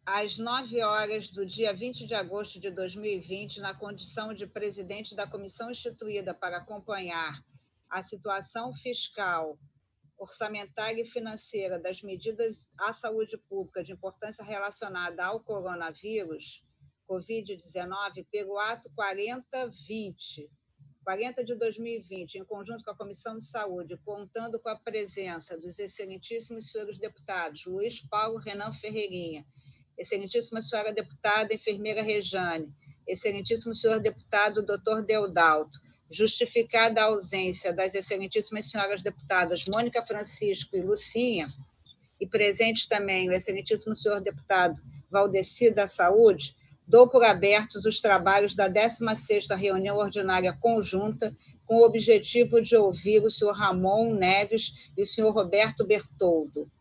às 9 horas do dia 20 de agosto de 2020, na condição de presidente da comissão instituída para acompanhar a situação fiscal, orçamentária e financeira das medidas à saúde pública de importância relacionada ao coronavírus, Covid-19, pelo ato 40 de 2020, em conjunto com a Comissão de Saúde, contando com a presença dos excelentíssimos senhores deputados Luiz Paulo Renan Ferreirinha, excelentíssima senhora deputada enfermeira Rejane, excelentíssimo senhor deputado doutor Deodalto, justificada a ausência das excelentíssimas senhoras deputadas Mônica Francisco e Lucinha, e presentes também o excelentíssimo senhor deputado Valdeci da Saúde, dou por abertos os trabalhos da 16ª reunião ordinária conjunta com o objetivo de ouvir o senhor Ramon Neves e o senhor Roberto Bertoldo.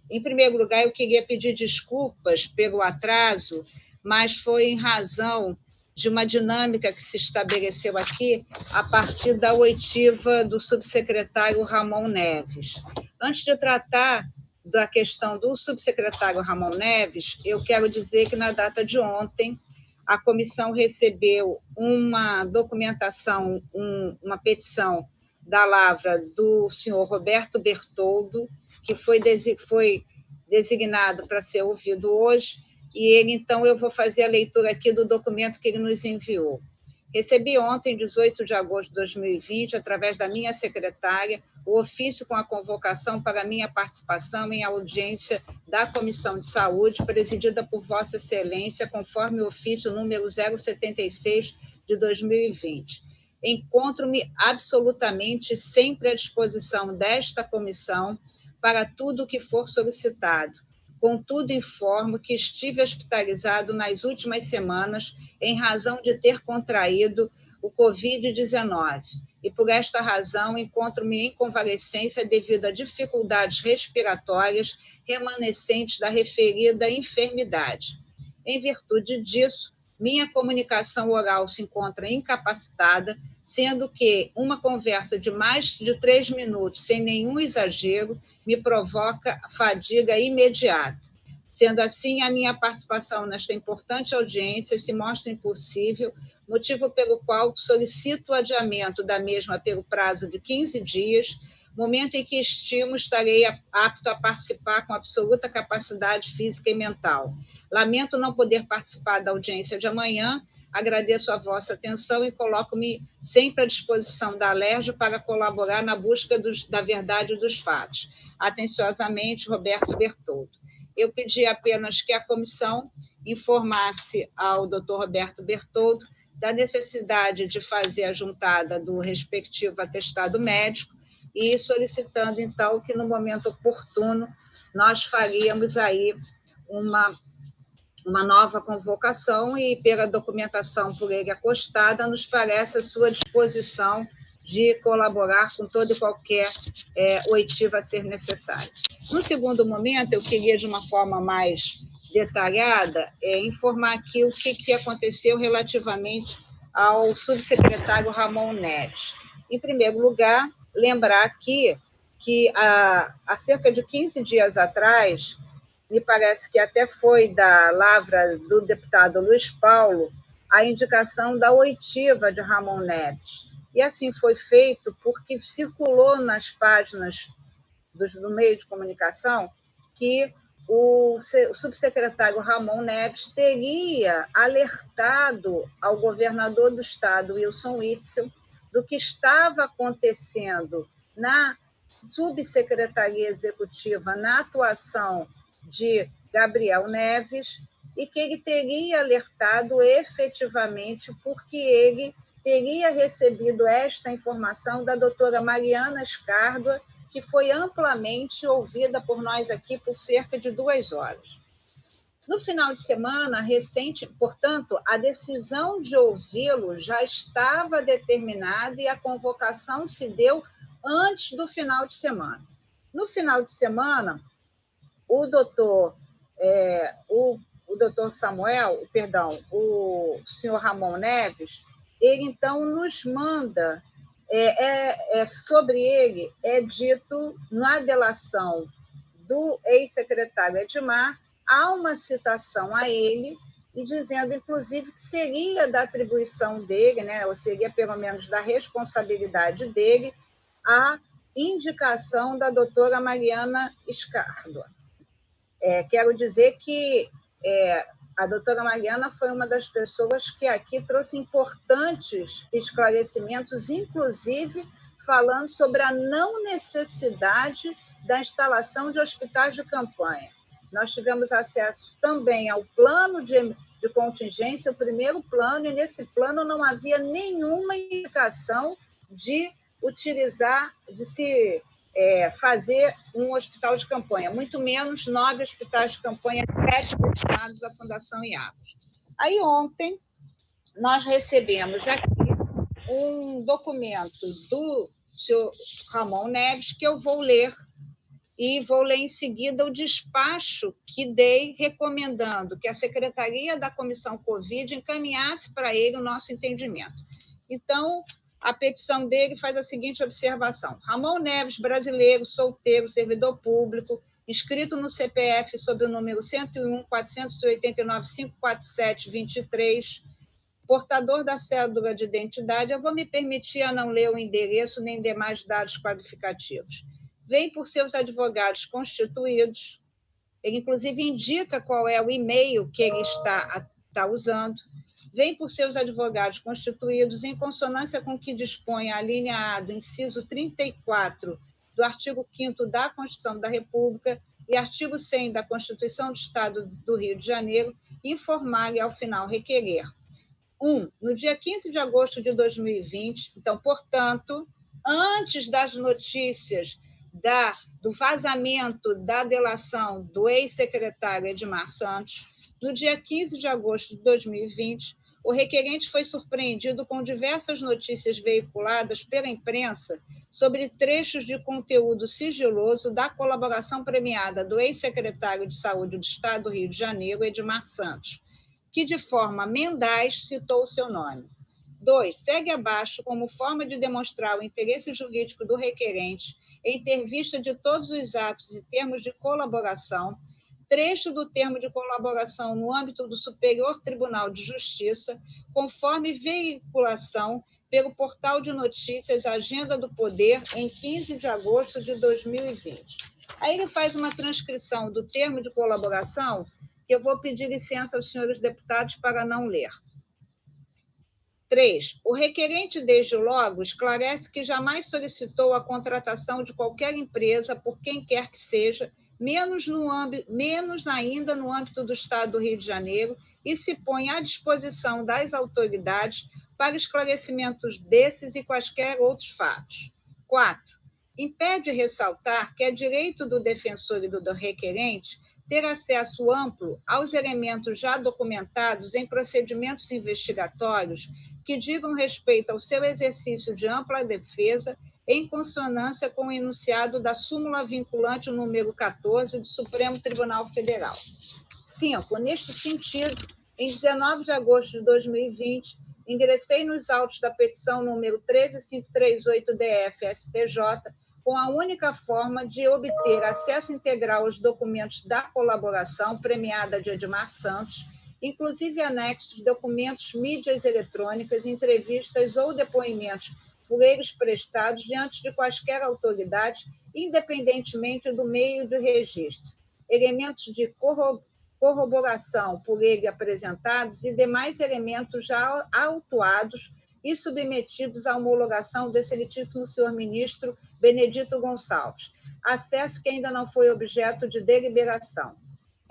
Em primeiro lugar, eu queria pedir desculpas pelo atraso, mas foi em razão de uma dinâmica que se estabeleceu aqui a partir da oitiva do subsecretário Ramon Neves. Antes de tratar da questão do subsecretário Ramon Neves, eu quero dizer que, na data de ontem, a comissão recebeu uma documentação, uma petição da Lavra do senhor Roberto Bertoldo, que foi designado para ser ouvido hoje, e ele, então, eu vou fazer a leitura aqui do documento que ele nos enviou. Recebi ontem, 18 de agosto de 2020, através da minha secretária, o ofício com a convocação para minha participação em audiência da Comissão de Saúde, presidida por Vossa Excelência, conforme o ofício número 076 de 2020. Encontro-me absolutamente sempre à disposição desta comissão para tudo o que for solicitado. Contudo, informo que estive hospitalizado nas últimas semanas em razão de ter contraído o Covid-19 e, por esta razão, encontro-me em convalescência devido a dificuldades respiratórias remanescentes da referida enfermidade. Em virtude disso, minha comunicação oral se encontra incapacitada, sendo que uma conversa de mais de 3 minutos, sem nenhum exagero, me provoca fadiga imediata. Sendo assim, a minha participação nesta importante audiência se mostra impossível, motivo pelo qual solicito o adiamento da mesma pelo prazo de 15 dias, momento em que estimo estarei apto a participar com absoluta capacidade física e mental. Lamento não poder participar da audiência de amanhã, agradeço a vossa atenção e coloco-me sempre à disposição da Alerj para colaborar na busca da verdade dos fatos. Atenciosamente, Roberto Bertoldo. Eu pedi apenas que a comissão informasse ao doutor Roberto Bertoldo da necessidade de fazer a juntada do respectivo atestado médico e solicitando, então, que no momento oportuno nós faríamos aí uma nova convocação e, pela documentação por ele acostada, nos parece à sua disposição de colaborar com toda e qualquer oitiva a ser necessária. No segundo momento, eu queria, de uma forma mais detalhada, informar aqui o que aconteceu relativamente ao subsecretário Ramon Neves. Em primeiro lugar, lembrar aqui que há cerca de 15 dias atrás, me parece que até foi da Lavra do deputado Luiz Paulo, a indicação da oitiva de Ramon Neves. E assim foi feito porque circulou nas páginas do meio de comunicação que o subsecretário Ramon Neves teria alertado ao governador do estado, Wilson Witzel, do que estava acontecendo na subsecretaria executiva, na atuação de Gabriel Neves, e que ele teria alertado efetivamente porque ele teria recebido esta informação da doutora Mariana Escárdua, que foi amplamente ouvida por nós aqui por cerca de 2 horas. No final de semana recente, portanto, a decisão de ouvi-lo já estava determinada e a convocação se deu antes do final de semana. No final de semana, o doutor Samuel, o senhor Ramon Neves, ele então nos manda, sobre ele é dito na delação do ex-secretário Edmar, há uma citação a ele, e dizendo, inclusive, que seria da atribuição dele, né, ou seria, pelo menos, da responsabilidade dele, a indicação da doutora Mariana Escárdua. Quero dizer que a doutora Mariana foi uma das pessoas que aqui trouxe importantes esclarecimentos, inclusive falando sobre a não necessidade da instalação de hospitais de campanha. Nós tivemos acesso também ao plano de contingência, o primeiro plano, e nesse plano não havia nenhuma indicação de utilizar, de se fazer um hospital de campanha, muito menos 9 hospitais de campanha, 7 destinados à Fundação IAPOS. Aí, ontem, nós recebemos aqui um documento do senhor Ramon Neves, que eu vou ler, e vou ler em seguida o despacho que dei, recomendando que a Secretaria da Comissão Covid encaminhasse para ele o nosso entendimento. Então, a petição dele faz a seguinte observação: Ramon Neves, brasileiro, solteiro, servidor público, inscrito no CPF sob o número 101.489.547.23, portador da cédula de identidade. Eu vou me permitir a não ler o endereço nem demais dados qualificativos. Vem por seus advogados constituídos, ele, inclusive, indica qual é o e-mail que ele está usando, vem por seus advogados constituídos em consonância com o que dispõe a linha A do inciso 34 do artigo 5º da Constituição da República e artigo 100 da Constituição do Estado do Rio de Janeiro, informar e, ao final, requerer. 1. No dia 15 de agosto de 2020, então, portanto, antes das notícias do vazamento da delação do ex-secretário Edmar Santos, no dia 15 de agosto de 2020, o requerente foi surpreendido com diversas notícias veiculadas pela imprensa sobre trechos de conteúdo sigiloso da colaboração premiada do ex-secretário de Saúde do Estado do Rio de Janeiro, Edmar Santos, que, de forma mendaz, citou o seu nome. 2. Segue abaixo, como forma de demonstrar o interesse jurídico do requerente em ter vista de todos os atos e termos de colaboração, trecho do termo de colaboração no âmbito do Superior Tribunal de Justiça, conforme veiculação pelo portal de notícias Agenda do Poder, em 15 de agosto de 2020. Aí ele faz uma transcrição do termo de colaboração, que eu vou pedir licença aos senhores deputados para não ler. 3. O requerente, desde logo, esclarece que jamais solicitou a contratação de qualquer empresa por quem quer que seja, menos ainda no âmbito do Estado do Rio de Janeiro, e se põe à disposição das autoridades para esclarecimentos desses e quaisquer outros fatos. 4. Impede ressaltar que é direito do defensor e do requerente ter acesso amplo aos elementos já documentados em procedimentos investigatórios que digam respeito ao seu exercício de ampla defesa, em consonância com o enunciado da súmula vinculante número 14 do Supremo Tribunal Federal. 5. Neste sentido, em 19 de agosto de 2020, ingressei nos autos da petição número 13538-DF-STJ, com a única forma de obter acesso integral aos documentos da colaboração premiada de Edmar Santos, inclusive anexos, documentos, mídias eletrônicas, entrevistas ou depoimentos por eles prestados diante de quaisquer autoridade, independentemente do meio de registro, elementos de corroboração por ele apresentados e demais elementos já autuados e submetidos à homologação do excelentíssimo senhor ministro Benedito Gonçalves, acesso que ainda não foi objeto de deliberação.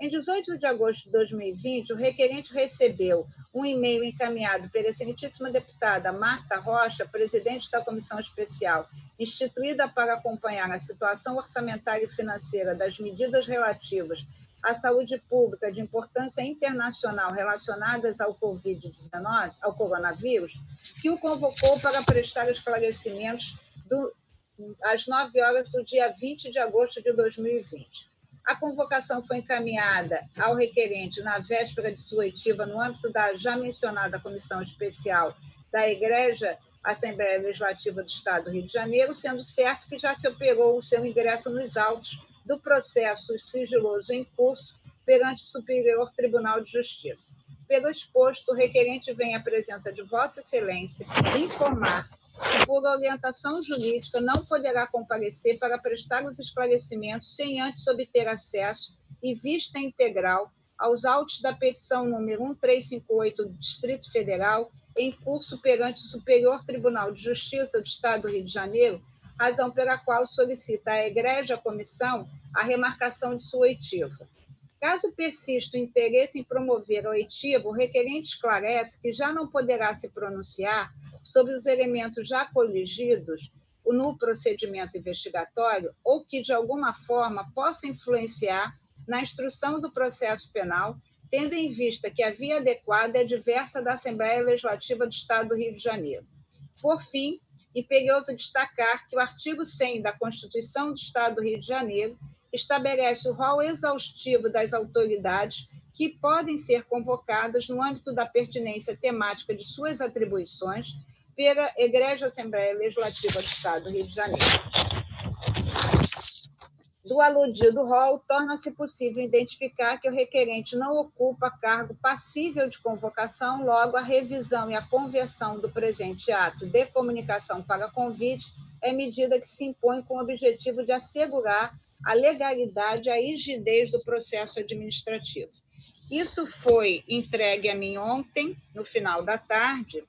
Em 18 de agosto de 2020, o requerente recebeu um e-mail encaminhado pela excelentíssima deputada Marta Rocha, presidente da Comissão Especial, instituída para acompanhar a situação orçamentária e financeira das medidas relativas à saúde pública de importância internacional relacionadas ao Covid-19, ao coronavírus, que o convocou para prestar esclarecimentos às 9 horas do dia 20 de agosto de 2020. A convocação foi encaminhada ao requerente na véspera de sua oitiva no âmbito da já mencionada Comissão Especial da Igreja Assembleia Legislativa do Estado do Rio de Janeiro, sendo certo que já se operou o seu ingresso nos autos do processo sigiloso em curso perante o Superior Tribunal de Justiça. Pelo exposto, o requerente vem à presença de Vossa Excelência informar que, por orientação jurídica, não poderá comparecer para prestar os esclarecimentos sem antes obter acesso e vista integral aos autos da petição número 1358 do Distrito Federal, em curso perante o Superior Tribunal de Justiça do Estado do Rio de Janeiro, razão pela qual solicita à egrégia comissão a remarcação de sua oitiva. Caso persista o interesse em promover a oitiva, o requerente esclarece que já não poderá se pronunciar sobre os elementos já coligidos no procedimento investigatório ou que, de alguma forma, possa influenciar na instrução do processo penal, tendo em vista que a via adequada é diversa da Assembleia Legislativa do Estado do Rio de Janeiro. Por fim, imperioso destacar que o artigo 100 da Constituição do Estado do Rio de Janeiro estabelece o rol exaustivo das autoridades que podem ser convocadas no âmbito da pertinência temática de suas atribuições pela Egrégia Assembleia Legislativa do Estado do Rio de Janeiro. Do aludido rol, torna-se possível identificar que o requerente não ocupa cargo passível de convocação, logo a revisão e a conversão do presente ato de comunicação para convite é medida que se impõe com o objetivo de assegurar a legalidade e a rigidez do processo administrativo. Isso foi entregue a mim ontem, no final da tarde,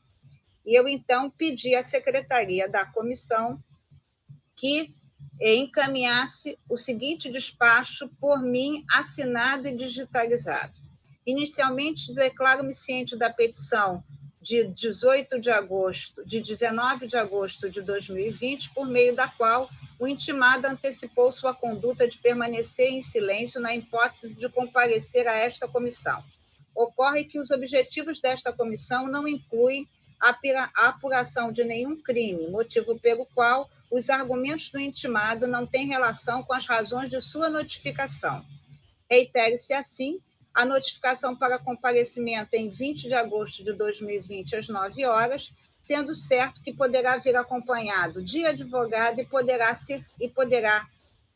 e eu, então, pedi à secretaria da comissão que encaminhasse o seguinte despacho por mim, assinado e digitalizado. Inicialmente, declaro-me ciente da petição de 19 de agosto de 2020, por meio da qual o intimado antecipou sua conduta de permanecer em silêncio na hipótese de comparecer a esta comissão. Ocorre que os objetivos desta comissão não incluem a apuração de nenhum crime, motivo pelo qual os argumentos do intimado não têm relação com as razões de sua notificação. Reitere-se, assim, a notificação para comparecimento em 20 de agosto de 2020, às 9 horas, tendo certo que poderá vir acompanhado de advogado e poderá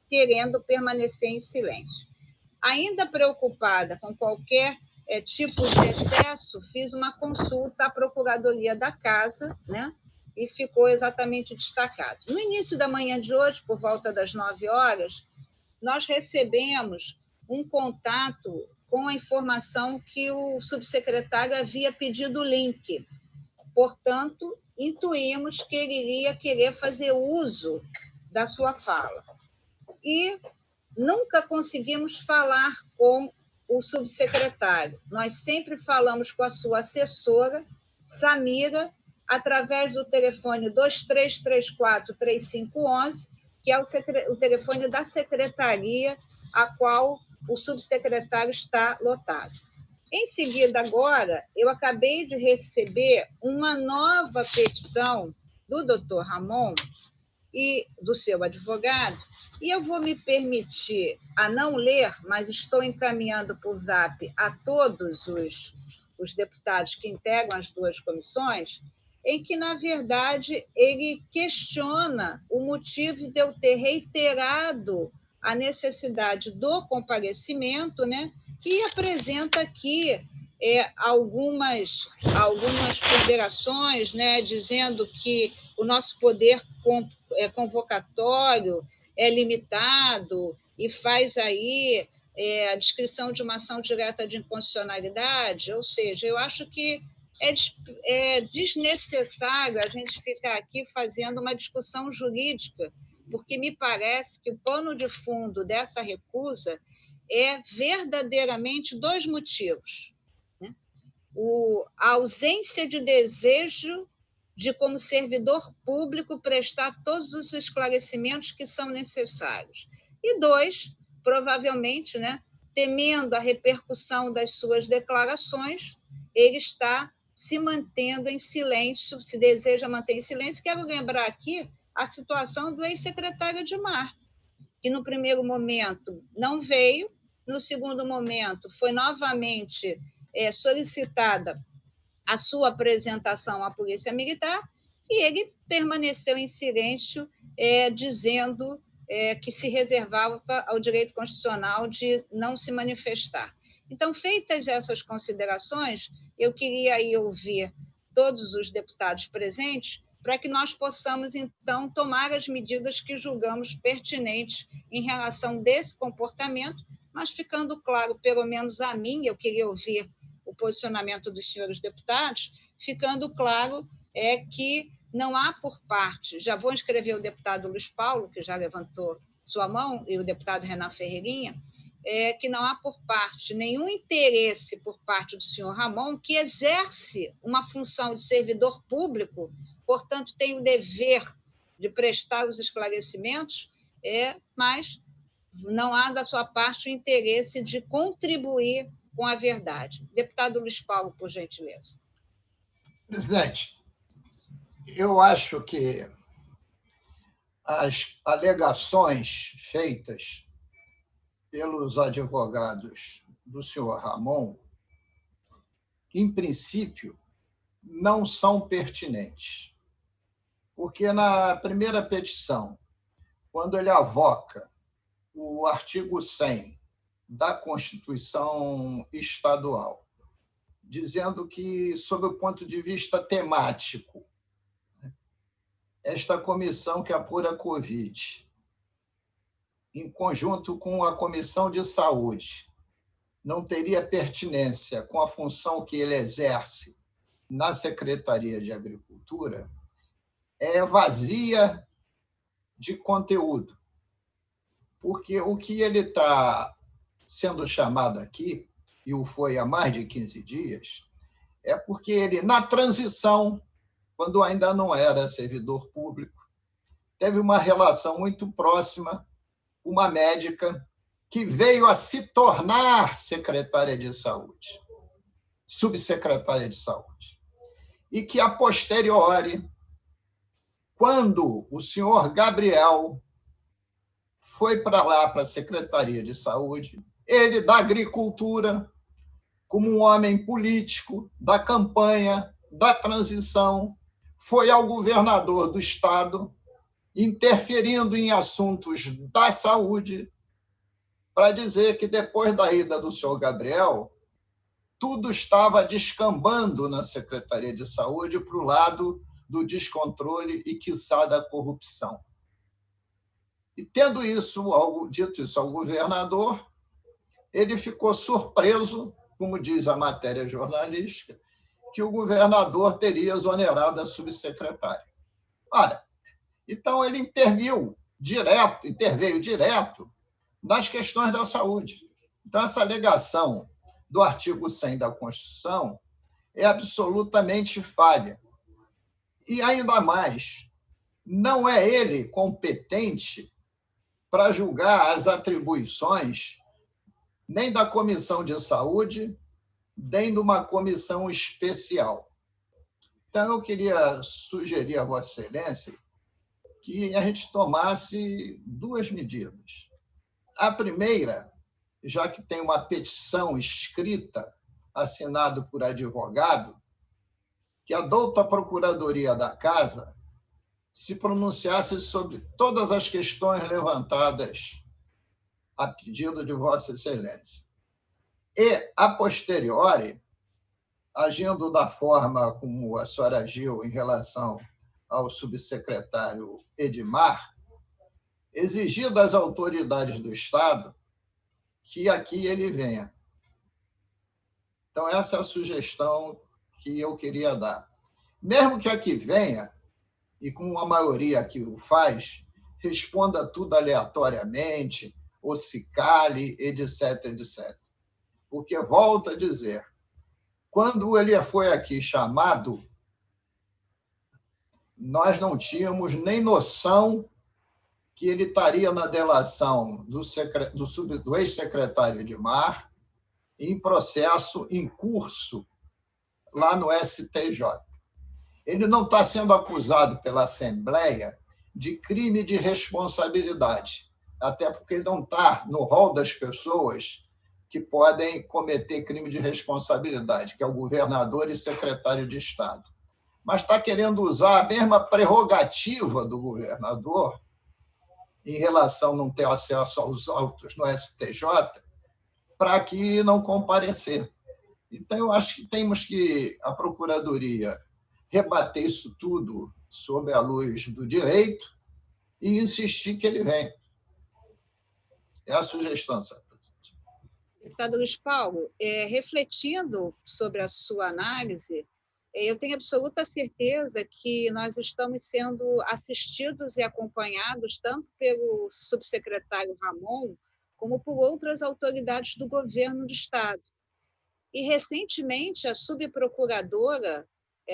querendo permanecer em silêncio. Ainda preocupada com qualquer tipo de excesso, fiz uma consulta à Procuradoria da Casa, né? E ficou exatamente destacado. No início da manhã de hoje, por volta das 9 horas, nós recebemos um contato com a informação que o subsecretário havia pedido o link. Portanto, intuímos que ele iria querer fazer uso da sua fala. E nunca conseguimos falar com o subsecretário. Nós sempre falamos com a sua assessora, Samira, através do telefone 2334-3511, que é o telefone da secretaria, a qual o subsecretário está lotado. Em seguida, agora, eu acabei de receber uma nova petição do doutor Ramon e do seu advogado, e eu vou me permitir a não ler, mas estou encaminhando por Zap a todos os deputados que integram as duas comissões, em que, na verdade, ele questiona o motivo de eu ter reiterado a necessidade do comparecimento, né? E apresenta aqui algumas ponderações, né? Dizendo que o nosso poder convocatório é limitado e faz aí a descrição de uma ação direta de inconstitucionalidade, ou seja, eu acho que é desnecessário a gente ficar aqui fazendo uma discussão jurídica, porque me parece que o pano de fundo dessa recusa é verdadeiramente dois motivos, né? A ausência de desejo de, como servidor público, prestar todos os esclarecimentos que são necessários. E dois, provavelmente, né, temendo a repercussão das suas declarações, ele está se mantendo em silêncio, se deseja manter em silêncio. Quero lembrar aqui a situação do ex-secretário Edmar, que no primeiro momento não veio, no segundo momento foi novamente solicitada a sua apresentação à Polícia Militar, e ele permaneceu em silêncio, dizendo que se reservava ao direito constitucional de não se manifestar. Então, feitas essas considerações, eu queria aí ouvir todos os deputados presentes para que nós possamos, então, tomar as medidas que julgamos pertinentes em relação desse comportamento, mas ficando claro, pelo menos a mim, eu queria ouvir o posicionamento dos senhores deputados, ficando claro que não há por parte, já vou inscrever o deputado Luiz Paulo, que já levantou sua mão, e o deputado Renan Ferreirinha, que não há por parte nenhum interesse por parte do senhor Ramon, que exerce uma função de servidor público, portanto, tem o dever de prestar os esclarecimentos, mas não há da sua parte o interesse de contribuir com a verdade. Deputado Luiz Paulo, por gentileza. Presidente, eu acho que as alegações feitas pelos advogados do senhor Ramon, em princípio, não são pertinentes. Porque na primeira petição, quando ele avoca o artigo 100 da Constituição Estadual, dizendo que, sob o ponto de vista temático, esta comissão que apura a Covid, em conjunto com a Comissão de Saúde, não teria pertinência com a função que ele exerce na Secretaria de Agricultura, é vazia de conteúdo. Porque o que ele está sendo chamado aqui, e o foi há mais de 15 dias, é porque ele, na transição, quando ainda não era servidor público, teve uma relação muito próxima com uma médica que veio a se tornar secretária de saúde, subsecretária de saúde, e que, a posteriori, quando o senhor Gabriel foi para lá, para a Secretaria de Saúde, ele, da agricultura, como um homem político, da campanha, da transição, foi ao governador do Estado, interferindo em assuntos da saúde, para dizer que, depois da ida do senhor Gabriel, tudo estava descambando na Secretaria de Saúde para o lado do descontrole e, quiçá, da corrupção. E, tendo dito isso ao governador, ele ficou surpreso, como diz a matéria jornalística, que o governador teria exonerado a subsecretária. Ora, então ele interveio direto nas questões da saúde. Então, essa alegação do artigo 100 da Constituição é absolutamente falha. E, ainda mais, não é ele competente para julgar as atribuições nem da Comissão de Saúde, nem de uma comissão especial. Então, eu queria sugerir a Vossa Excelência que a gente tomasse duas medidas. A primeira, já que tem uma petição escrita, assinada por advogado, que a douta Procuradoria da Casa se pronunciasse sobre todas as questões levantadas a pedido de Vossa Excelência. E, a posteriori, agindo da forma como a senhora agiu em relação ao subsecretário Edmar, exigir das autoridades do Estado que aqui ele venha. Então, essa é a sugestão que eu queria dar. Mesmo que aqui venha, e com a maioria que o faz, responda tudo aleatoriamente, ou se cale, etc, etc. Porque, volto a dizer, quando ele foi aqui chamado, nós não tínhamos nem noção que ele estaria na delação do ex-secretário Edmar, em processo em curso lá no STJ. Ele não está sendo acusado pela Assembleia de crime de responsabilidade, até porque ele não está no rol das pessoas que podem cometer crime de responsabilidade, que é o governador e secretário de Estado. Mas está querendo usar a mesma prerrogativa do governador em relação a não ter acesso aos autos no STJ, para que não comparecer. Então, eu acho que temos que, a Procuradoria, rebater isso tudo sob a luz do direito e insistir que ele venha. É a sugestão, senhor presidente. Deputado Luiz Paulo, refletindo sobre a sua análise, eu tenho absoluta certeza que nós estamos sendo assistidos e acompanhados tanto pelo subsecretário Ramon, como por outras autoridades do governo do Estado. E, recentemente, a subprocuradora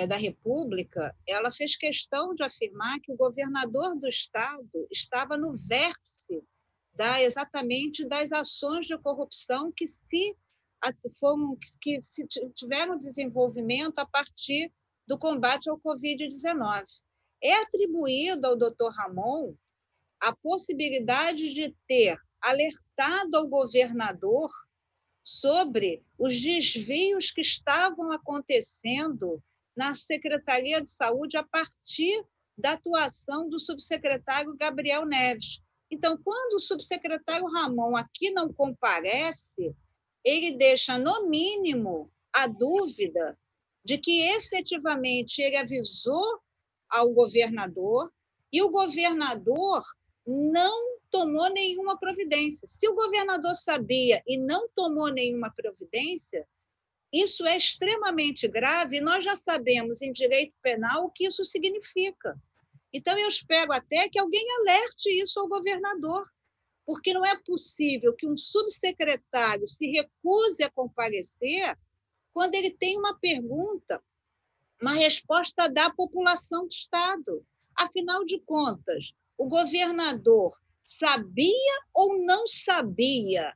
da República, ela fez questão de afirmar que o governador do Estado estava no vértice exatamente das ações de corrupção que tiveram desenvolvimento a partir do combate ao Covid-19. É atribuído ao doutor Ramon a possibilidade de ter alertado ao governador sobre os desvios que estavam acontecendo na Secretaria de Saúde a partir da atuação do subsecretário Gabriel Neves. Então, quando o subsecretário Ramon aqui não comparece, ele deixa, no mínimo, a dúvida de que, efetivamente, ele avisou ao governador e o governador não tomou nenhuma providência. Se o governador sabia e não tomou nenhuma providência, isso é extremamente grave e nós já sabemos, em direito penal, o que isso significa. Então, eu espero até que alguém alerte isso ao governador, porque não é possível que um subsecretário se recuse a comparecer quando ele tem uma pergunta, uma resposta da população do Estado. Afinal de contas, o governador sabia ou não sabia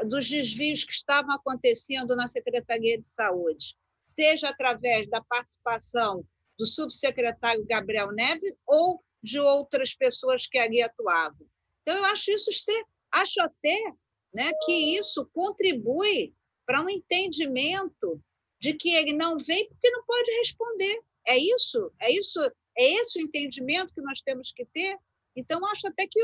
dos desvios que estavam acontecendo na Secretaria de Saúde, seja através da participação do subsecretário Gabriel Neves ou de outras pessoas que ali atuavam? Então, eu acho até, né, que isso contribui para um entendimento de que ele não veio porque não pode responder. É esse o entendimento que nós temos que ter. Então, acho até que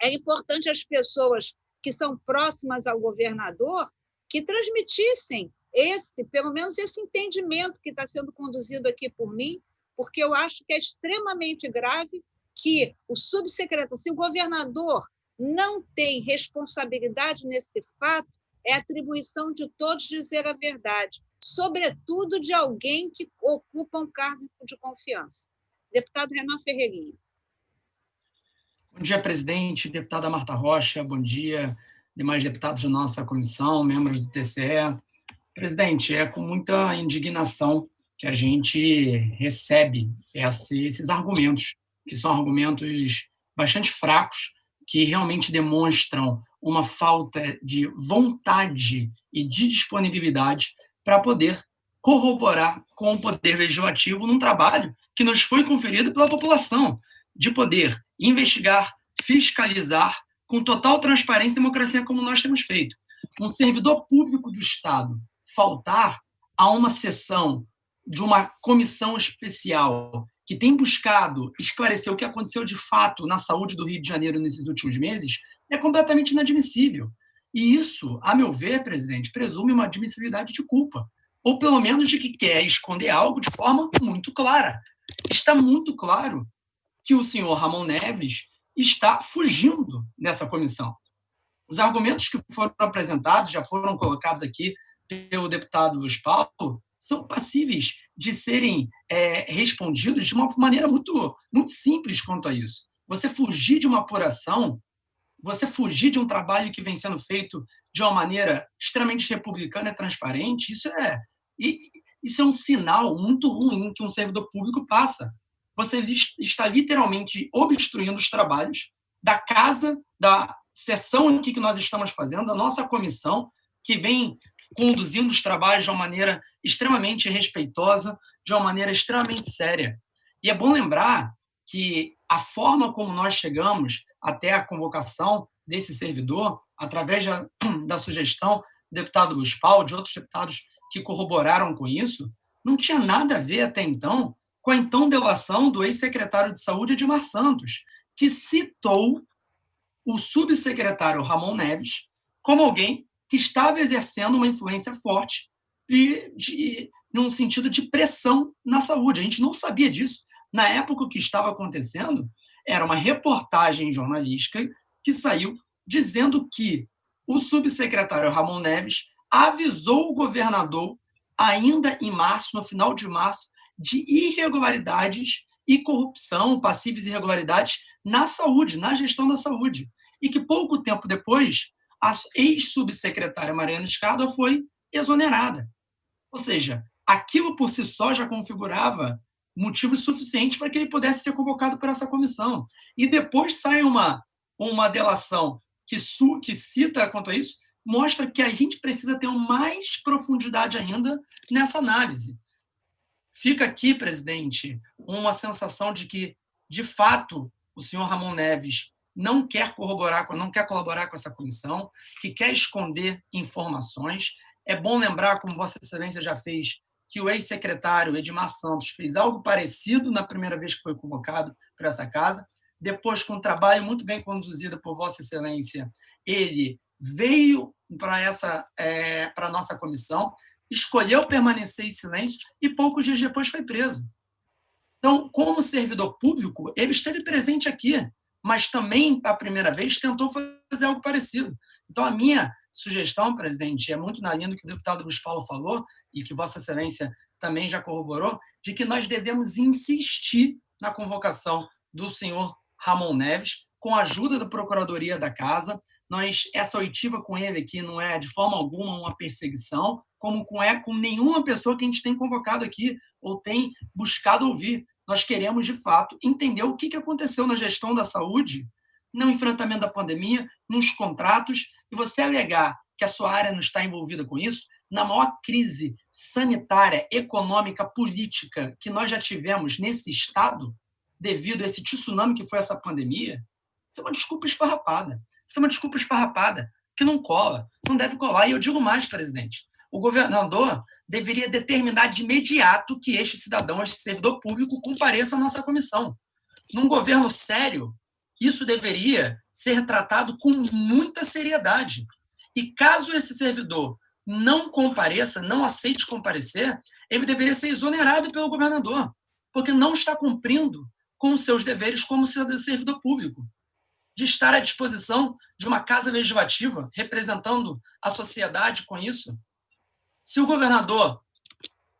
é importante as pessoas que são próximas ao governador que transmitissem pelo menos esse entendimento que está sendo conduzido aqui por mim, porque eu acho que é extremamente grave que se o governador não tem responsabilidade nesse fato, é atribuição de todos dizer a verdade, sobretudo de alguém que ocupa um cargo de confiança. Deputado Renan Ferreirinha. Bom dia, presidente, deputada Marta Rocha, bom dia, demais deputados da nossa comissão, membros do TCE. Presidente, é com muita indignação que a gente recebe esses argumentos, que são argumentos bastante fracos, que realmente demonstram uma falta de vontade e de disponibilidade para poder corroborar com o Poder Legislativo num trabalho que nos foi conferido pela população, de poder investigar, fiscalizar, com total transparência e democracia, como nós temos feito. Um servidor público do Estado faltar a uma sessão de uma comissão especial que tem buscado esclarecer o que aconteceu de fato na saúde do Rio de Janeiro nesses últimos meses é completamente inadmissível. E isso, a meu ver, presidente, presume uma admissibilidade de culpa, ou pelo menos de que quer esconder algo de forma muito clara. Está muito claro que o senhor Ramon Neves está fugindo dessa comissão. Os argumentos que foram apresentados, já foram colocados aqui pelo deputado Luiz Paulo, são passíveis de serem respondidos de uma maneira muito, muito simples quanto a isso. Você fugir de uma apuração, você fugir de um trabalho que vem sendo feito de uma maneira extremamente republicana e transparente, isso é um sinal muito ruim que um servidor público passa. Você está literalmente obstruindo os trabalhos da casa, da sessão aqui que nós estamos fazendo, da nossa comissão, que vem conduzindo os trabalhos de uma maneira extremamente respeitosa, de uma maneira extremamente séria. E é bom lembrar que a forma como nós chegamos até a convocação desse servidor, através da sugestão do deputado Luiz Paulo, de outros deputados que corroboraram com isso, não tinha nada a ver até então com a então delação do ex-secretário de Saúde, Edmar Santos, que citou o subsecretário Ramon Neves como alguém que estava exercendo uma influência forte num sentido de pressão na saúde. A gente não sabia disso. Na época, o que estava acontecendo era uma reportagem jornalística que saiu dizendo que o subsecretário Ramon Neves avisou o governador, ainda em março, no final de março, de irregularidades e corrupção, passíveis irregularidades na saúde, na gestão da saúde. E que pouco tempo depois, a ex-subsecretária Mariana Escardua foi exonerada. Ou seja, aquilo por si só já configurava motivos suficientes para que ele pudesse ser convocado por essa comissão. E depois sai uma delação que cita quanto a isso, mostra que a gente precisa ter mais profundidade ainda nessa análise. Fica aqui, presidente, uma sensação de que, de fato, o senhor Ramon Neves não quer colaborar com essa comissão, que quer esconder informações. É bom lembrar, como Vossa Excelência já fez, que o ex-secretário Edmar Santos fez algo parecido na primeira vez que foi convocado para essa casa. Depois, com um trabalho muito bem conduzido por Vossa Excelência, ele veio para a nossa comissão, escolheu permanecer em silêncio e poucos dias depois foi preso. Então, como servidor público, ele esteve presente aqui, mas também, a primeira vez, tentou fazer algo parecido. Então, a minha sugestão, presidente, é muito na linha do que o deputado Luiz Paulo falou e que Vossa Excelência também já corroborou, de que nós devemos insistir na convocação do senhor Ramon Neves, com a ajuda da Procuradoria da Casa. Essa oitiva com ele aqui não é, de forma alguma, uma perseguição, como com nenhuma pessoa que a gente tem convocado aqui ou tem buscado ouvir. Nós queremos, de fato, entender o que aconteceu na gestão da saúde, no enfrentamento da pandemia, nos contratos, e você alegar que a sua área não está envolvida com isso, na maior crise sanitária, econômica, política que nós já tivemos nesse Estado, devido a esse tsunami que foi essa pandemia, isso é uma desculpa esfarrapada. Isso é uma desculpa esfarrapada que não cola, não deve colar. E eu digo mais, presidente, o governador deveria determinar de imediato que este cidadão, este servidor público, compareça à nossa comissão. Num governo sério, isso deveria ser tratado com muita seriedade. E caso esse servidor não compareça, não aceite comparecer, ele deveria ser exonerado pelo governador, porque não está cumprindo com os seus deveres como servidor público, de estar à disposição de uma casa legislativa, representando a sociedade com isso. Se o governador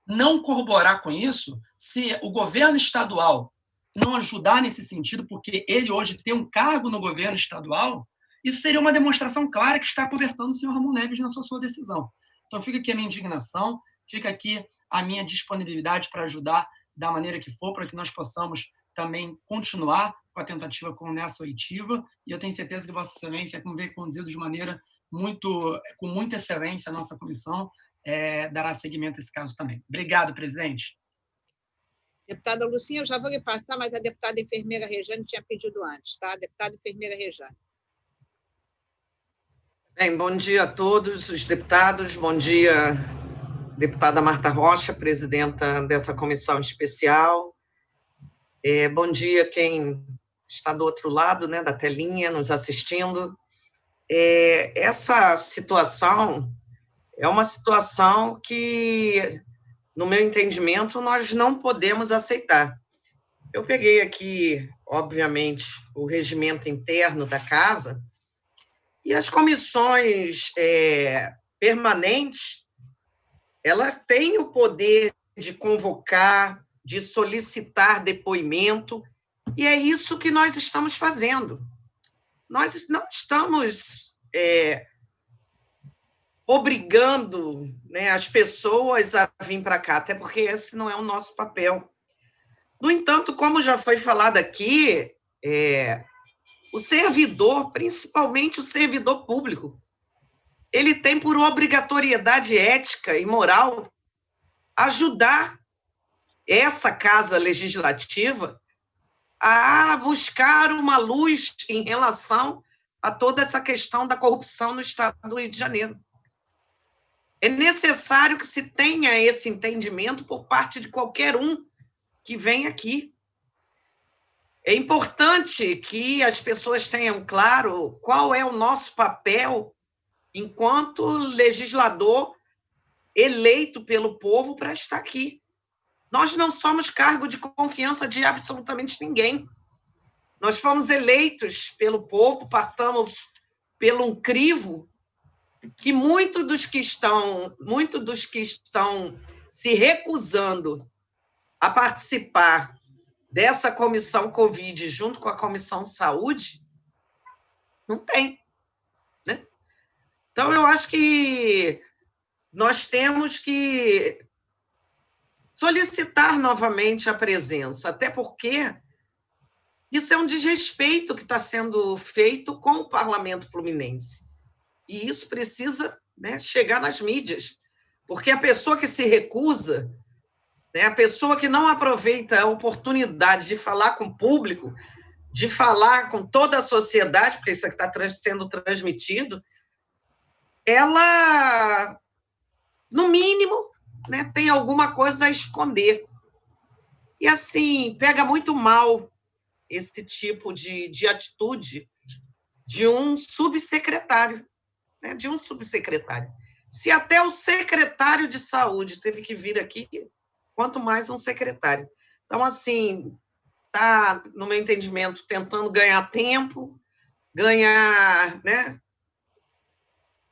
não corroborar com isso, se o governo estadual não ajudar nesse sentido, porque ele hoje tem um cargo no governo estadual, isso seria uma demonstração clara que está cobertando o senhor Ramon Neves na sua decisão. Então, fica aqui a minha indignação, fica aqui a minha disponibilidade para ajudar da maneira que for, para que nós possamos também continuar com a tentativa como nessa oitiva, e eu tenho certeza que Vossa Excelência, como veio conduzido de maneira com muita excelência a nossa comissão, dará seguimento a esse caso também. Obrigado, presidente. Deputada Lucinha, eu já vou lhe passar, mas a deputada enfermeira Rejane tinha pedido antes, tá? Deputada enfermeira Rejane. Bem, bom dia a todos os deputados, bom dia, deputada Marta Rocha, presidenta dessa comissão especial. Bom dia quem está do outro lado, né, da telinha, nos assistindo. Essa situação é uma situação que, no meu entendimento, nós não podemos aceitar. Eu peguei aqui, obviamente, o regimento interno da Casa e as comissões permanentes, elas têm o poder de convocar, de solicitar depoimento, e é isso que nós estamos fazendo. Nós não estamos obrigando, né, as pessoas a vir para cá, até porque esse não é o nosso papel. No entanto, como já foi falado aqui, o servidor, principalmente o servidor público, ele tem por obrigatoriedade ética e moral ajudar essa Casa Legislativa a buscar uma luz em relação a toda essa questão da corrupção no Estado do Rio de Janeiro. É necessário que se tenha esse entendimento por parte de qualquer um que vem aqui. É importante que as pessoas tenham claro qual é o nosso papel enquanto legislador eleito pelo povo para estar aqui. Nós não somos cargo de confiança de absolutamente ninguém. Nós fomos eleitos pelo povo, passamos por um crivo que muitos dos que estão se recusando a participar dessa comissão Covid junto com a comissão Saúde, não tem, né? Então, eu acho que nós temos que solicitar novamente a presença, até porque isso é um desrespeito que está sendo feito com o Parlamento Fluminense. E isso precisa, né, chegar nas mídias, porque a pessoa que se recusa, né, a pessoa que não aproveita a oportunidade de falar com o público, de falar com toda a sociedade, porque isso aqui está sendo transmitido, ela, no mínimo, né, tem alguma coisa a esconder. E, assim, pega muito mal esse tipo de atitude de um subsecretário, né, de um subsecretário. Se até o secretário de saúde teve que vir aqui, quanto mais um secretário. Então, assim, está, no meu entendimento, tentando ganhar tempo, ganhar, né,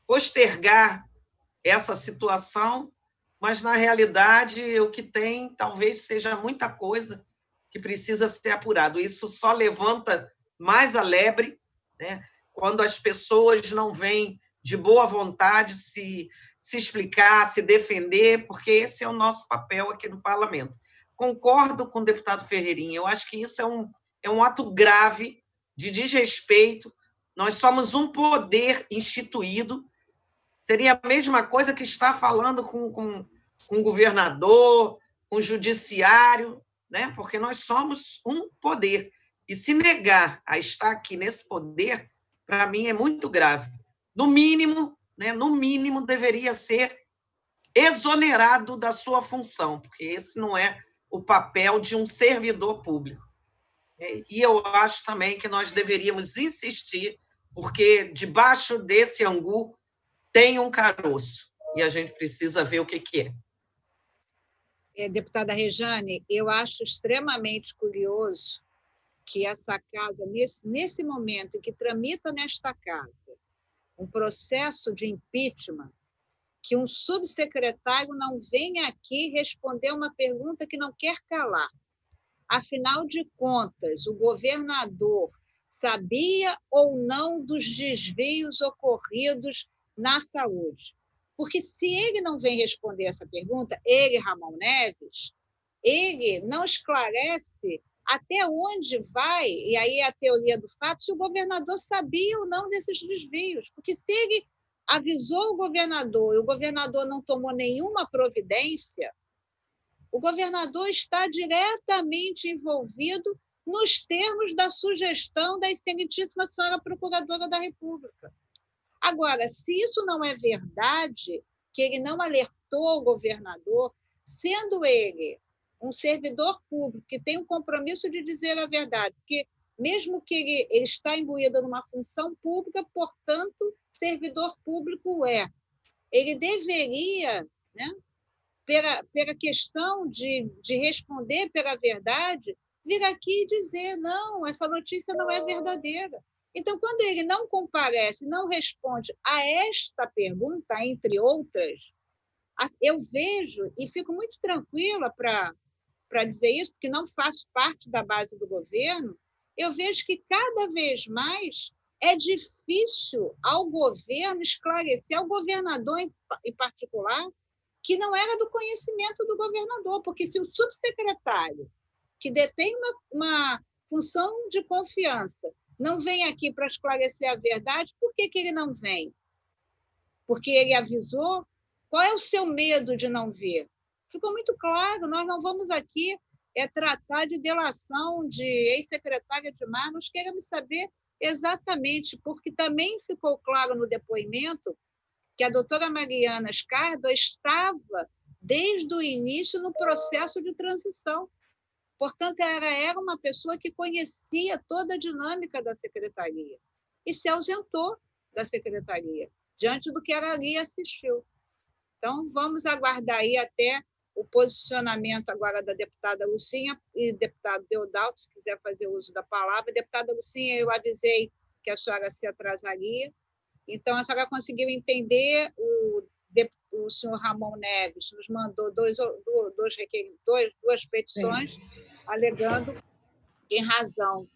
postergar essa situação, mas, na realidade, o que tem talvez seja muita coisa que precisa ser apurado. Isso só levanta mais a lebre, né, quando as pessoas não vêm de boa vontade se explicar, se defender, porque esse é o nosso papel aqui no parlamento. Concordo com o deputado Ferreirinha, eu acho que isso é um ato grave de desrespeito. Nós somos um poder instituído, seria a mesma coisa que estar falando com o governador, com o judiciário, né? Porque nós somos um poder. E se negar a estar aqui nesse poder, para mim, é muito grave. No mínimo, né, no mínimo, deveria ser exonerado da sua função, porque esse não é o papel de um servidor público. E eu acho também que nós deveríamos insistir, porque debaixo desse angu tem um caroço, e a gente precisa ver o que é. Deputada Rejane, eu acho extremamente curioso que essa casa, nesse momento em que tramita nesta casa um processo de impeachment, que um subsecretário não venha aqui responder uma pergunta que não quer calar. Afinal de contas, o governador sabia ou não dos desvios ocorridos na saúde? Porque se ele não vem responder essa pergunta, ele, Ramon Neves, ele não esclarece até onde vai, e aí é a teoria do fato, se o governador sabia ou não desses desvios. Porque se ele avisou o governador e o governador não tomou nenhuma providência, o governador está diretamente envolvido nos termos da sugestão da excelentíssima senhora Procuradora da República. Agora, se isso não é verdade, que ele não alertou o governador, sendo ele um servidor público que tem um compromisso de dizer a verdade, porque mesmo que ele está imbuído numa função pública, portanto, servidor público é. Ele deveria, né, pela questão de responder pela verdade, vir aqui e dizer, não, essa notícia não é verdadeira. Então, quando ele não comparece, não responde a esta pergunta, entre outras, eu vejo, e fico muito tranquila para dizer isso, porque não faço parte da base do governo, eu vejo que cada vez mais é difícil ao governo esclarecer, ao governador em particular, que não era do conhecimento do governador, porque se o subsecretário, que detém uma função de confiança, não vem aqui para esclarecer a verdade, por que ele não vem? Porque ele avisou? Qual é o seu medo de não ver? Ficou muito claro, nós não vamos aqui tratar de delação de ex-secretária de Mar, nós queremos saber exatamente, porque também ficou claro no depoimento que a doutora Mariana Scardo estava, desde o início, no processo de transição. Portanto, era uma pessoa que conhecia toda a dinâmica da secretaria e se ausentou da secretaria, diante do que ela ali assistiu. Então, vamos aguardar aí até o posicionamento agora da deputada Lucinha e deputado Deodalto, se quiser fazer uso da palavra. Deputada Lucinha, eu avisei que a senhora se atrasaria, então a senhora conseguiu entender. O senhor Ramon Neves nos mandou duas petições, alegando que, em razão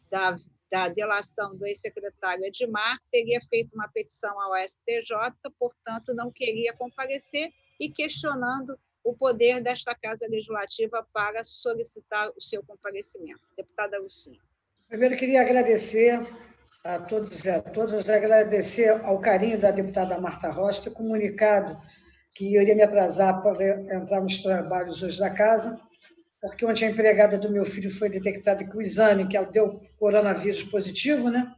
da delação do ex-secretário Edmar, teria feito uma petição ao STJ, portanto, não queria comparecer, e questionando o poder desta Casa Legislativa para solicitar o seu comparecimento. Deputada Lucinha. Primeiro, queria agradecer a todos e a todas, agradecer ao carinho da deputada Marta Rocha, ter comunicado que eu iria me atrasar para entrar nos trabalhos hoje da casa, porque ontem a empregada do meu filho foi detectada com o exame, que deu coronavírus positivo, né?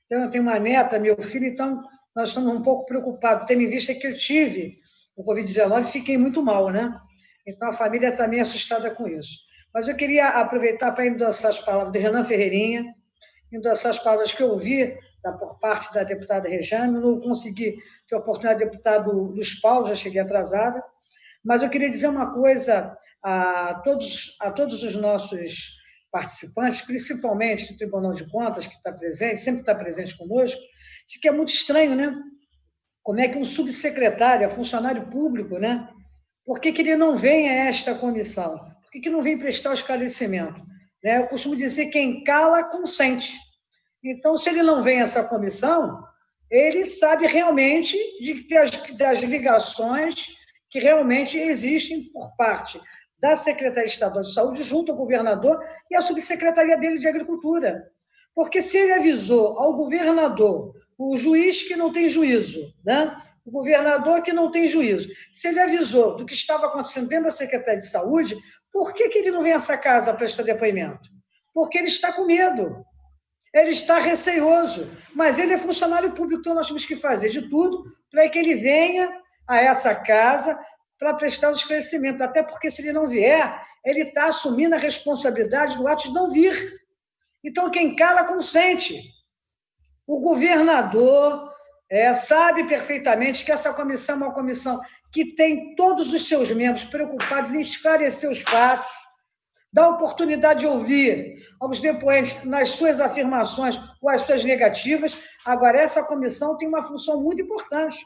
Então, eu tenho uma neta, meu filho, então nós estamos um pouco preocupados, tendo em vista que eu tive o Covid-19 e fiquei muito mal, né? Então, a família está meio assustada com isso. Mas eu queria aproveitar para endossar as palavras de Renan Ferreirinha, endossar as palavras que eu ouvi por parte da deputada Rejane. Eu não consegui ter a oportunidade do deputado Luiz Paulo, já cheguei atrasada, mas eu queria dizer uma coisa a todos os nossos participantes, principalmente do Tribunal de Contas, que está presente, sempre está presente conosco, de que é muito estranho, né? Como é que um subsecretário, funcionário público, né? Por que ele não vem a esta comissão? Por que não vem prestar o esclarecimento? Eu costumo dizer que quem cala, consente. Então, se ele não vem a essa comissão, ele sabe realmente das ligações que realmente existem por parte da Secretaria Estadual de Saúde, junto ao governador e à subsecretaria dele de Agricultura. Porque se ele avisou ao governador, o juiz que não tem juízo, né? O governador que não tem juízo, se ele avisou do que estava acontecendo dentro da Secretaria de Saúde, por que ele não vem a essa casa prestar depoimento? Porque ele está com medo, ele está receioso, mas ele é funcionário público, então nós temos que fazer de tudo para que ele venha a essa casa para prestar o esclarecimento, até porque, se ele não vier, ele está assumindo a responsabilidade do ato de não vir. Então, quem cala, consente. O governador sabe perfeitamente que essa comissão é uma comissão que tem todos os seus membros preocupados em esclarecer os fatos, dar oportunidade de ouvir aos depoentes nas suas afirmações ou as suas negativas. Agora, essa comissão tem uma função muito importante,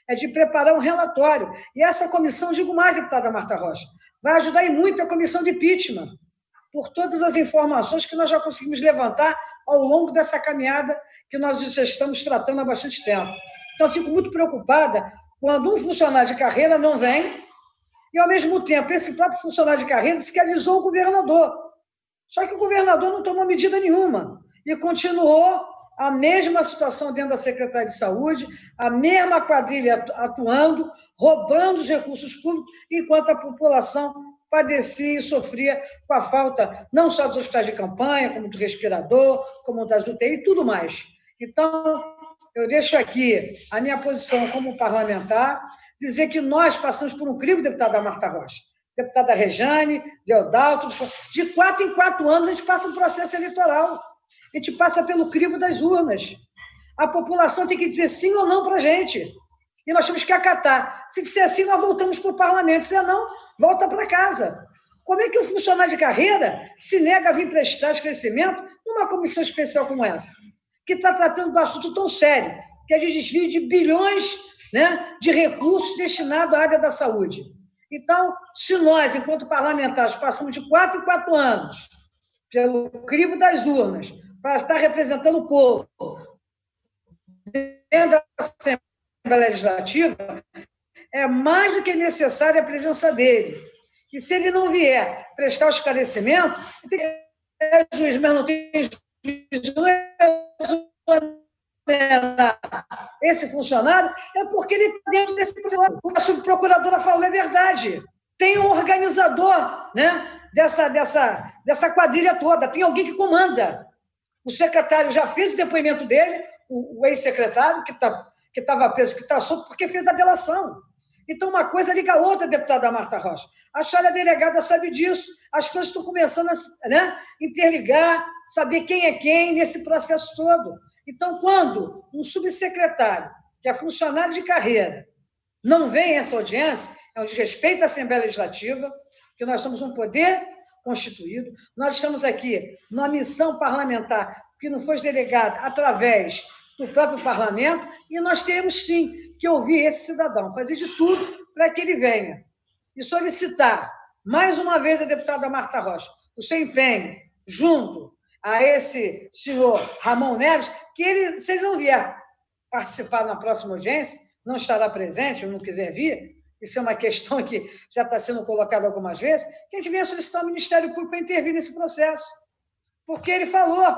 é de preparar um relatório. E essa comissão, digo mais, deputada Marta Rocha, vai ajudar e muito a comissão de impeachment, por todas as informações que nós já conseguimos levantar ao longo dessa caminhada que nós já estamos tratando há bastante tempo. Então, eu fico muito preocupada quando um funcionário de carreira não vem e, ao mesmo tempo, esse próprio funcionário de carreira disse que avisou o governador. Só que o governador não tomou medida nenhuma e continuou a mesma situação dentro da Secretaria de Saúde, a mesma quadrilha atuando, roubando os recursos públicos, enquanto a população padecia e sofria com a falta não só dos hospitais de campanha, como do respirador, como das UTI e tudo mais. Então, eu deixo aqui a minha posição como parlamentar, dizer que nós passamos por um crivo, deputada Marta Rocha, deputada Rejane, Deodalto, de 4 em 4 anos a gente passa um processo eleitoral, a gente passa pelo crivo das urnas. A população tem que dizer sim ou não para a gente, e nós temos que acatar. Se disser sim, nós voltamos para o parlamento, se não, volta para casa. Como é que um funcionário de carreira se nega a vir prestar esclarecimento numa comissão especial como essa, que está tratando de um assunto tão sério, que é de desvio de bilhões, né, de recursos destinados à área da saúde? Então, se nós, enquanto parlamentares, passamos de 4 em 4 anos pelo crivo das urnas para estar representando o povo dentro da Assembleia Legislativa, é mais do que necessária a presença dele. E se ele não vier prestar o esclarecimento, tem que juiz, mas não tem juiz, esse funcionário, é porque ele está dentro desse processo. A subprocuradora falou, é verdade. Tem um organizador, né, dessa quadrilha toda, tem alguém que comanda. O secretário já fez o depoimento dele, o ex-secretário, que estava preso, que está solto, porque fez a delação. Então, uma coisa liga a outra, deputada Marta Rocha. A senhora delegada sabe disso. As coisas estão começando a, né, interligar, saber quem é quem nesse processo todo. Então, quando um subsecretário, que é funcionário de carreira, não vem a essa audiência, é um desrespeito à Assembleia Legislativa, que nós somos um poder constituído, nós estamos aqui numa missão parlamentar que não foi delegada através do próprio parlamento, e nós temos, sim, que ouvir esse cidadão, fazer de tudo para que ele venha. E solicitar, mais uma vez, a deputada Marta Rocha, o seu empenho junto a esse senhor Ramon Neves, que ele, se ele não vier participar na próxima audiência, não estará presente, ou não quiser vir, isso é uma questão que já está sendo colocada algumas vezes, que a gente venha solicitar ao Ministério Público para intervir nesse processo. Porque ele falou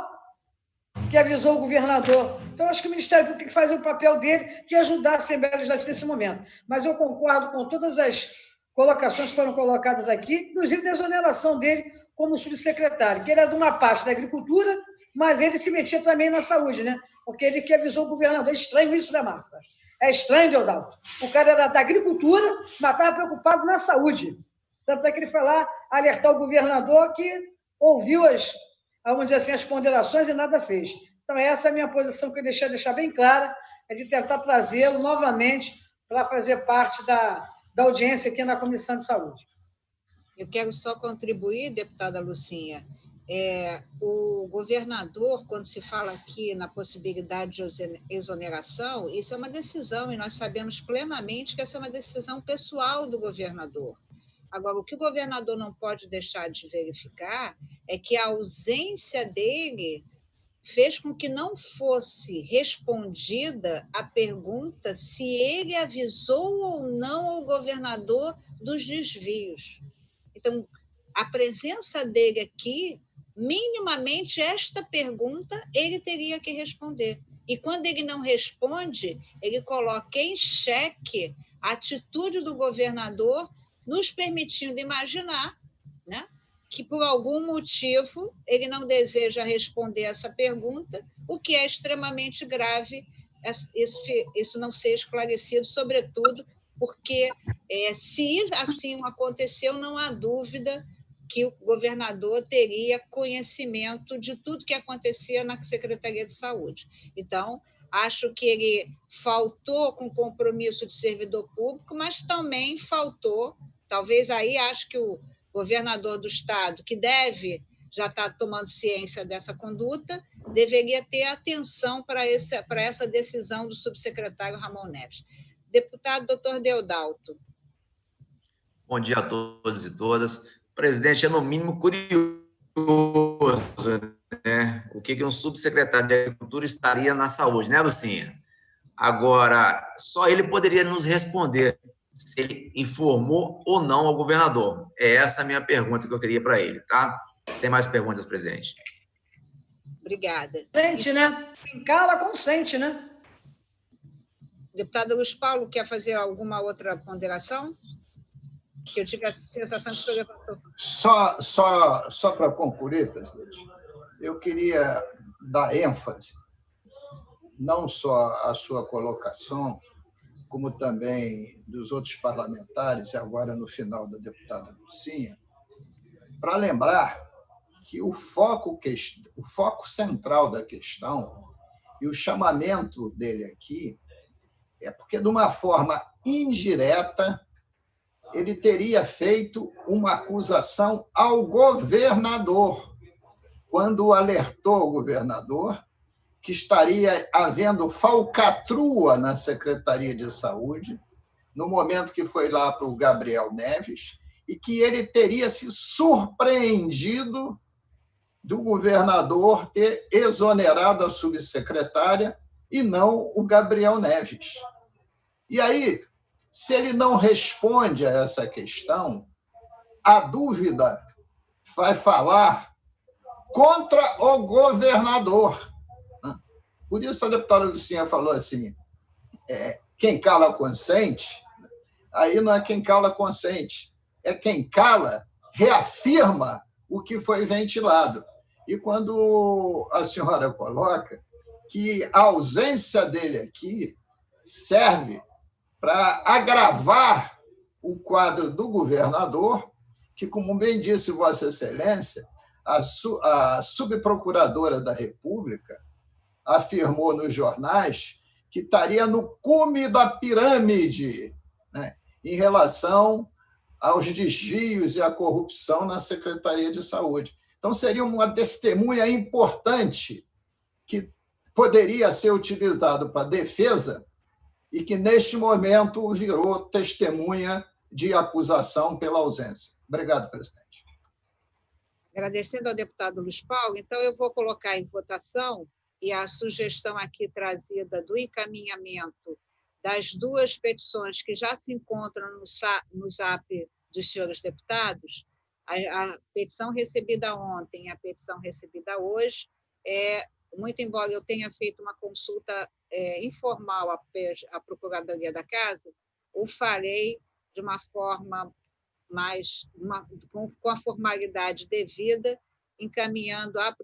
que avisou o governador. Então, acho que o Ministério Público tem que fazer o papel dele de ajudar a Assembleia Legislativa nesse momento. Mas eu concordo com todas as colocações que foram colocadas aqui, inclusive da exoneração dele como subsecretário, que ele era de uma parte da agricultura, mas ele se metia também na saúde, né? Porque ele que avisou o governador. É estranho isso, né, Marta? É estranho, Deodalto. O cara era da agricultura, mas estava preocupado na saúde. Tanto é que ele foi lá alertar o governador que ouviu vamos dizer assim, as ponderações e nada fez. Então, essa é a minha posição que eu deixar bem clara, é de tentar trazê-lo novamente para fazer parte da audiência aqui na Comissão de Saúde. Eu quero só contribuir, deputada Lucinha. O governador, quando se fala aqui na possibilidade de exoneração, isso é uma decisão, e nós sabemos plenamente que essa é uma decisão pessoal do governador. Agora, o que o governador não pode deixar de verificar é que a ausência dele fez com que não fosse respondida a pergunta se ele avisou ou não ao governador dos desvios. Então, a presença dele aqui, minimamente, esta pergunta ele teria que responder. E quando ele não responde, ele coloca em xeque a atitude do governador, nos permitindo imaginar, né, que, por algum motivo, ele não deseja responder essa pergunta, o que é extremamente grave isso não ser esclarecido, sobretudo porque, se assim aconteceu, não há dúvida que o governador teria conhecimento de tudo que acontecia na Secretaria de Saúde. Então, acho que ele faltou com compromisso de servidor público, mas também faltou, talvez aí acho que o governador do Estado, que já está tomando ciência dessa conduta, deveria ter atenção para essa decisão do subsecretário Ramon Neves. Deputado doutor Deodalto. Bom dia a todos e todas. Presidente, é no mínimo curioso, né? O que um subsecretário de Agricultura estaria na saúde, né, Lucinha? Agora, só ele poderia nos responder se ele informou ou não ao governador. É essa a minha pergunta que eu teria para ele, tá? Sem mais perguntas, presidente. Obrigada. Consente, né? Quem cala, consente, né? Deputado Luiz Paulo, quer fazer alguma outra ponderação? Que eu tive a sensação que o senhor levantou. Só para concluir, presidente, eu queria dar ênfase, não só à sua colocação, como também dos outros parlamentares, e agora no final da deputada Lucinha, para lembrar que o foco central da questão e o chamamento dele aqui é porque, de uma forma indireta, ele teria feito uma acusação ao governador, quando alertou o governador que estaria havendo falcatrua na Secretaria de Saúde, no momento que foi lá para o Gabriel Neves, e que ele teria se surpreendido do governador ter exonerado a subsecretária e não o Gabriel Neves. E aí, se ele não responde a essa questão, a dúvida vai falar contra o governador. Por isso a deputada Lucinha falou assim, quem cala consente, aí não é quem cala consente, é quem cala reafirma o que foi ventilado. E quando a senhora coloca que a ausência dele aqui serve para agravar o quadro do governador, que, como bem disse Vossa Excelência, a subprocuradora da República afirmou nos jornais que estaria no cume da pirâmide, né, em relação aos desvios e à corrupção na Secretaria de Saúde. Então, seria uma testemunha importante que poderia ser utilizado para defesa e que, neste momento, virou testemunha de acusação pela ausência. Obrigado, presidente. Agradecendo ao deputado Luiz Paulo, então eu vou colocar em votação e a sugestão aqui trazida do encaminhamento das duas petições que já se encontram no ZAP dos senhores deputados, a petição recebida ontem e a petição recebida hoje, muito embora eu tenha feito uma consulta informal à Procuradoria da Casa, o farei de uma forma com a formalidade devida, encaminhando à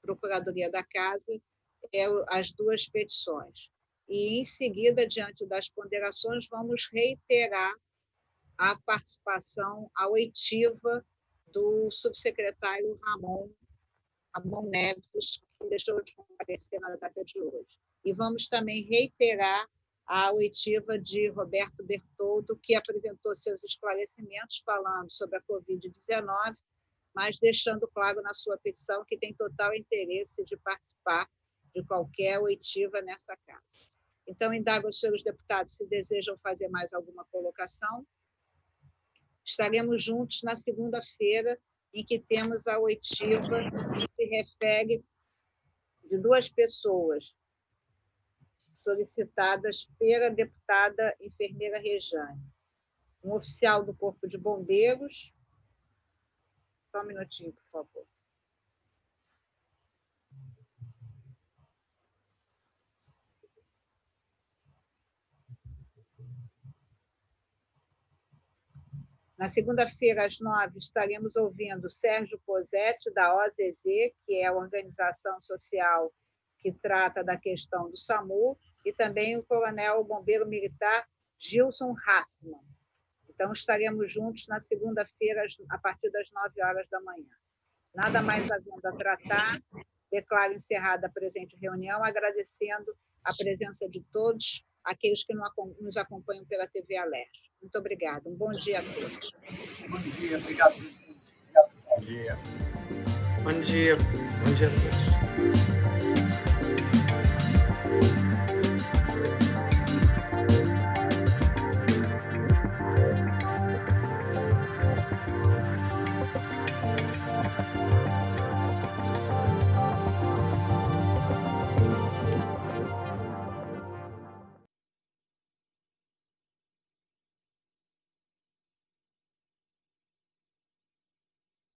Procuradoria da Casa as duas petições. E, em seguida, diante das ponderações, vamos reiterar a participação, a oitiva do subsecretário Ramon Neves, que deixou de comparecer na data de hoje. E vamos também reiterar a oitiva de Roberto Bertoldo, que apresentou seus esclarecimentos falando sobre a Covid-19, mas deixando claro na sua petição que tem total interesse de participar de qualquer oitiva nessa casa. Então, indago aos senhores deputados se desejam fazer mais alguma colocação. Estaremos juntos na segunda-feira, em que temos a oitiva que se refere de duas pessoas solicitadas pela deputada enfermeira Rejane. Um oficial do Corpo de Bombeiros. Só um minutinho, por favor. Na segunda-feira, às 9h, estaremos ouvindo Sérgio Posetti, da OZZ, que é a organização social que trata da questão do SAMU, e também o coronel bombeiro militar Gilson Hassmann. Então, estaremos juntos na segunda-feira, a partir das 9h da manhã. Nada mais havendo a tratar, declaro encerrada a presente reunião, agradecendo a presença de todos aqueles que nos acompanham pela TV Alerj. Muito obrigada. Um bom dia a todos. Bom dia, obrigado. Obrigado, pessoal. Bom dia. Bom dia a todos.